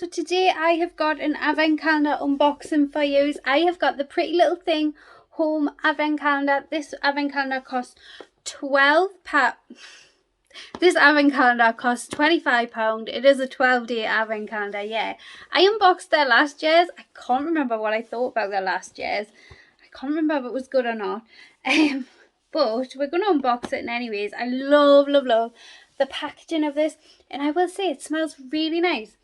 So today I have got an advent calendar unboxing for you. I have got the Pretty Little Thing home advent calendar. This advent calendar costs £12. This advent calendar costs £25. It is a 12-day advent calendar, yeah. I unboxed their last year's. I can't remember what I thought about their last year's. I can't remember if it was good or not. But we're going to unbox it anyways. I love the packaging of this. And I will say it smells really nice.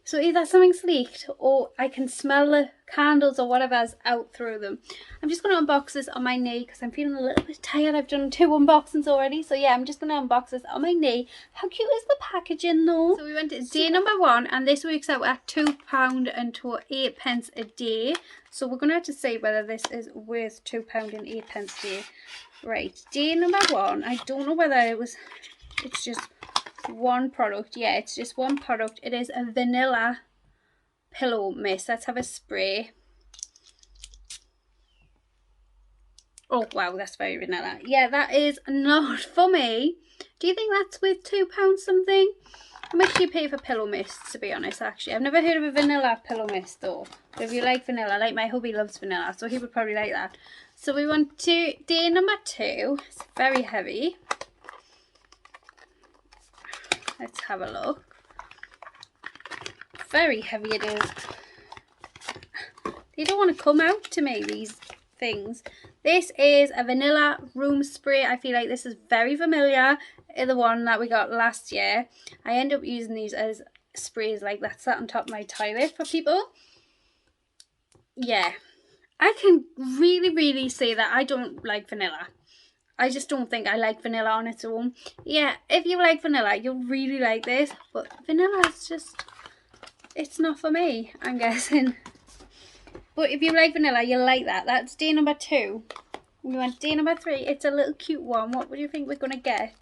So either something's leaked or I can smell the candles or whatever's out through them. I'm just going to unbox this on my knee because I'm feeling a little bit tired. I've done 2 unboxings already. So yeah, I'm just going to unbox this on my knee. How cute is the packaging though? So we went to day number 1 and this works out at £2 and 8 pence a day. So we're going to have to see whether this is worth £2 and 8 pence a day. Right, day number 1. I don't know whether it's just one product. Yeah, it's just one product. It is a vanilla pillow mist. Let's have a spray. Oh wow, that's very vanilla. Yeah, that is not for me. Do you think that's worth £2 something? How much do you pay for pillow mist, to be honest? Actually, I've never heard of a vanilla pillow mist though. But if you like vanilla, like my hubby loves vanilla, so he would probably like that. So we went to day number 2. It's very heavy. Let's have a look. Very heavy it is. They don't want to come out to me, these things. This is a vanilla room spray. I feel like this is very familiar. The one that we got last year. I end up using these as sprays like that sat on top of my toilet for people. Yeah. I can really say that I don't like vanilla. I just don't think I like vanilla on its own. Yeah, if you like vanilla, you'll really like this. But vanilla is just, it's not for me, I'm guessing. But if you like vanilla, you'll like that. That's day number 2. We went day number 3. It's a little cute one. What do you think we're going to get?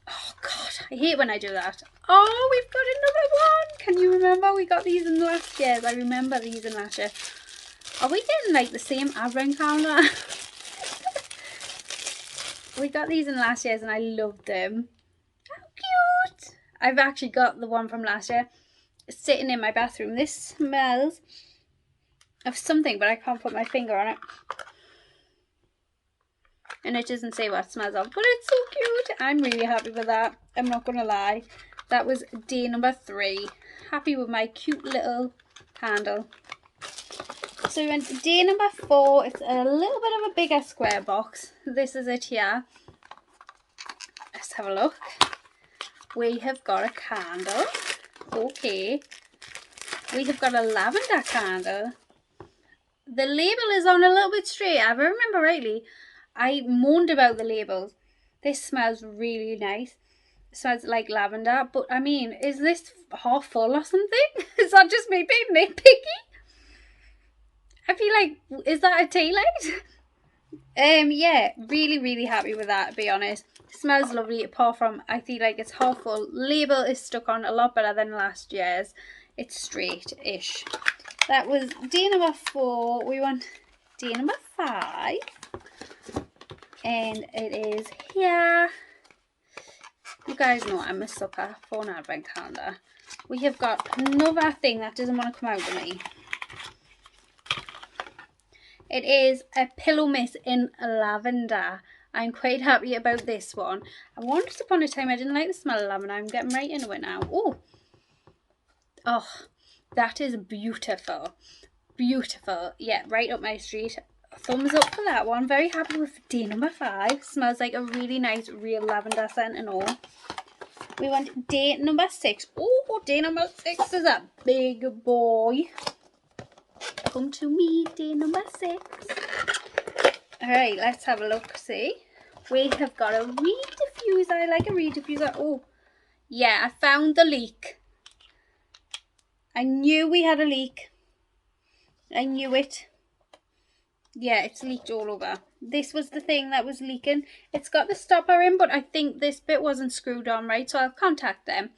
Oh, God, I hate when I do that. Oh, we've got another one. Can you remember? We got these in last year's. I remember these in last year. Are we getting like the same advent calendar? We got these in last year's and I loved them. How cute! I've actually got the one from last year sitting in my bathroom. This smells of something, but I can't put my finger on it. And it doesn't say what it smells of, but it's so cute. I'm really happy with that. I'm not going to lie. That was day number 3. Happy with my cute little candle. So we went to day number 4. It's a little bit of a bigger square box. This is it here. Let's have a look. We have got a candle. Okay. We have got a lavender candle. The label is on a little bit straight. If I remember rightly, I moaned about the labels. This smells really nice. It smells like lavender. But I mean, is this half full or something? Is that just me being nitpicky? I feel like, is that a tea light? Yeah, really happy with that, to be honest. It smells lovely, apart from I feel like it's half full. Label is stuck on a lot better than last year's. It's straight-ish. That was day number 4. We want day number 5. And it is here. You guys know I'm a sucker for an advent calendar. We have got another thing that doesn't want to come out of me. It is a pillow mist in lavender. I'm quite happy about this one. And once upon a time I didn't like the smell of lavender. I'm getting right into it now. Oh, that is beautiful. Beautiful. Yeah, right up my street. Thumbs up for that one. Very happy with day number 5. Smells like a really nice real lavender scent and all. We went day number 6. Oh, day number 6 is a big boy. Come to me, day number 6. Alright, let's have a look. See, we have got a reed diffuser. I like a reed diffuser. Oh, yeah, I found the leak. I knew we had a leak. I knew it. Yeah, it's leaked all over. This was the thing that was leaking. It's got the stopper in, but I think this bit wasn't screwed on right, so I'll contact them.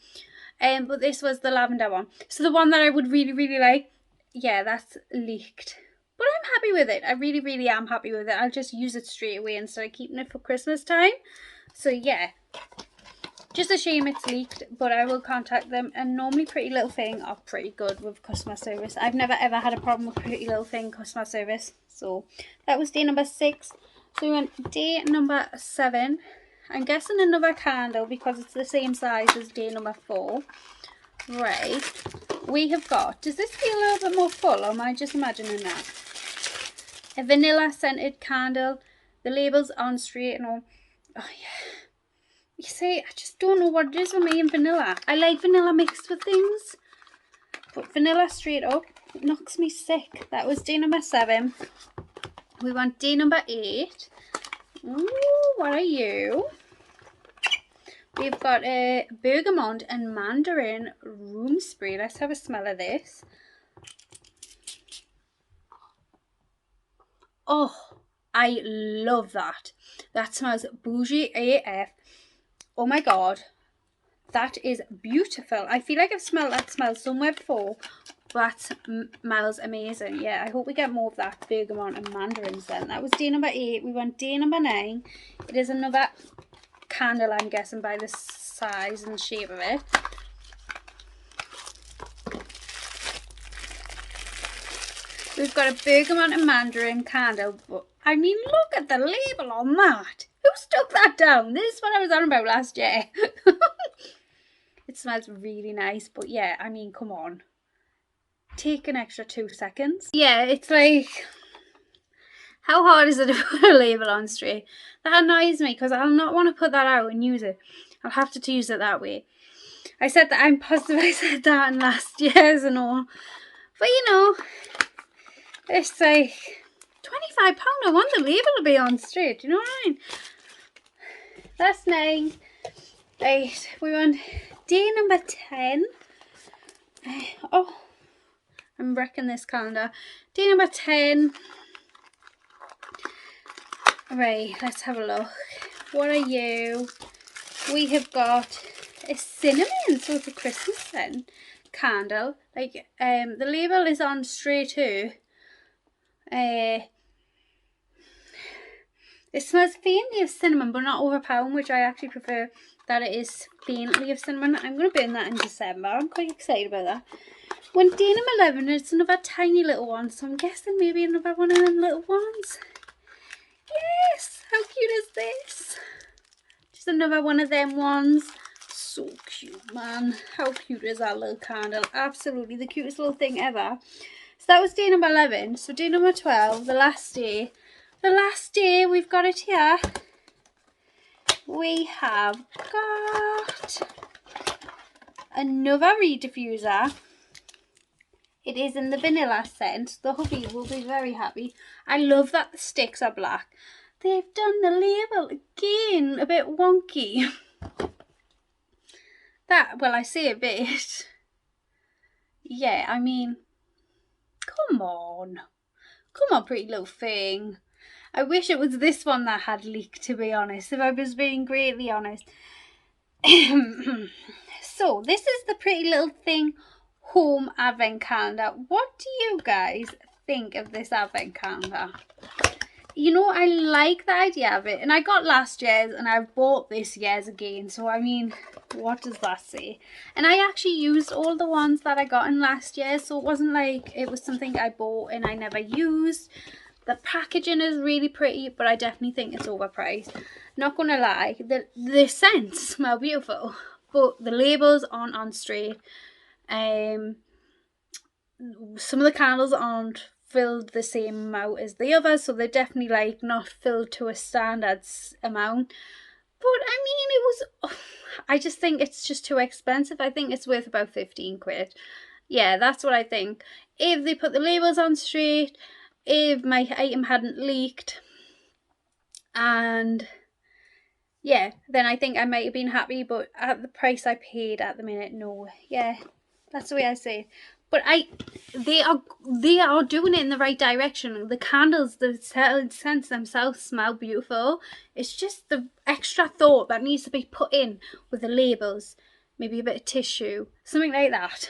But this was the lavender one. So the one that I would really like, yeah, that's leaked. But I'm happy with it. I really am happy with it. I'll just use it straight away instead of keeping it for Christmas time. So yeah. Just a shame it's leaked, but I will contact them. And normally Pretty Little Thing are pretty good with customer service. I've never ever had a problem with Pretty Little Thing customer service. So that was day number 6. So we went day number 7. I'm guessing another candle because it's the same size as day number 4. Right. We have got, does this feel a little bit more full, or am I just imagining that? A vanilla scented candle. The label's on straight and all. Oh yeah. You see, I just don't know what it is with me and vanilla. I like vanilla mixed with things, but vanilla straight up, it knocks me sick. That was day number 7. We want day number 8. Ooh, what are you? We've got a bergamot and mandarin room spray. Let's have a smell of this. Oh, I love that. That smells bougie AF. Oh my god, that is beautiful. I feel like I've smelled that smell somewhere before. That smells amazing. Yeah, I hope we get more of that bergamot and mandarins then. That was day number 8. We went day number 9. It is another candle, I'm guessing, by the size and shape of it. We've got a bergamot and mandarin candle, but I mean, look at the label on that. Who stuck that down? This is what I was on about last year. It smells really nice, but yeah, I mean, come on. Take an extra 2 seconds. Yeah, it's like, how hard is it to put a label on straight? That annoys me because I'll not want to put that out and use it. I'll have to use it that way. I said that, I'm positive I said that in last year's and all. But you know, it's like £25. I want the label to be on straight, you know what I mean? That's 9. 8. We want day number 10. Oh, I'm wrecking this calendar. Day number 10. Right, let's have a look. What are you? We have got a cinnamon, so it's a Christmas scent candle. Like, the label is on straight too. It smells faintly of cinnamon, but not overpowering, which I actually prefer that it is faintly of cinnamon. I'm going to burn that in December. I'm quite excited about that. When day number 11, it's another tiny little one, so I'm guessing maybe another one of them little ones. Yes! How cute is this? Just another one of them ones. So cute, man. How cute is that little candle? Absolutely the cutest little thing ever. So that was day number 11. So day number 12, the last day. The last day, we've got it here. We have got another reed diffuser. It is in the vanilla scent. The hubby will be very happy. I love that the sticks are black. They've done the label again, a bit wonky. That, well, I say a bit. Yeah, I mean, come on. Come on, Pretty Little Thing. I wish it was this one that had leaked, to be honest, if I was being greatly honest. So, this is the Pretty Little Thing home advent calendar. What do you guys think of this advent calendar? You know, I like the idea of it, and I got last year's and I've bought this year's again, so I mean, what does that say? And I actually used all the ones that I got in last year, so it wasn't like it was something I bought and I never used. The packaging is really pretty, but I definitely think it's overpriced. Not gonna lie, the scents smell beautiful, but the labels aren't on straight. Some of the candles aren't filled the same amount as the others, so they're definitely like not filled to a standard amount. But I mean, it was, I just think it's just too expensive. I think it's worth about 15 quid. Yeah, that's what I think. If they put the labels on straight, if my item hadn't leaked, and yeah, then I think I might have been happy, but at the price I paid at the minute, no. Yeah, that's the way I say it. But they are doing it in the right direction. The candles, the scents themselves smell beautiful. It's just the extra thought that needs to be put in with the labels. Maybe a bit of tissue, something like that.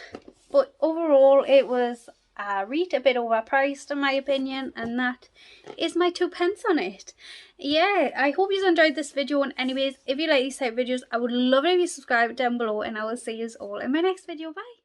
But overall, it was a bit overpriced in my opinion, and that is my 2p on it. Yeah, I hope you enjoyed this video, and anyways, if you like these type of videos, I would love it if you subscribe down below, and I will see you all in my next video. Bye.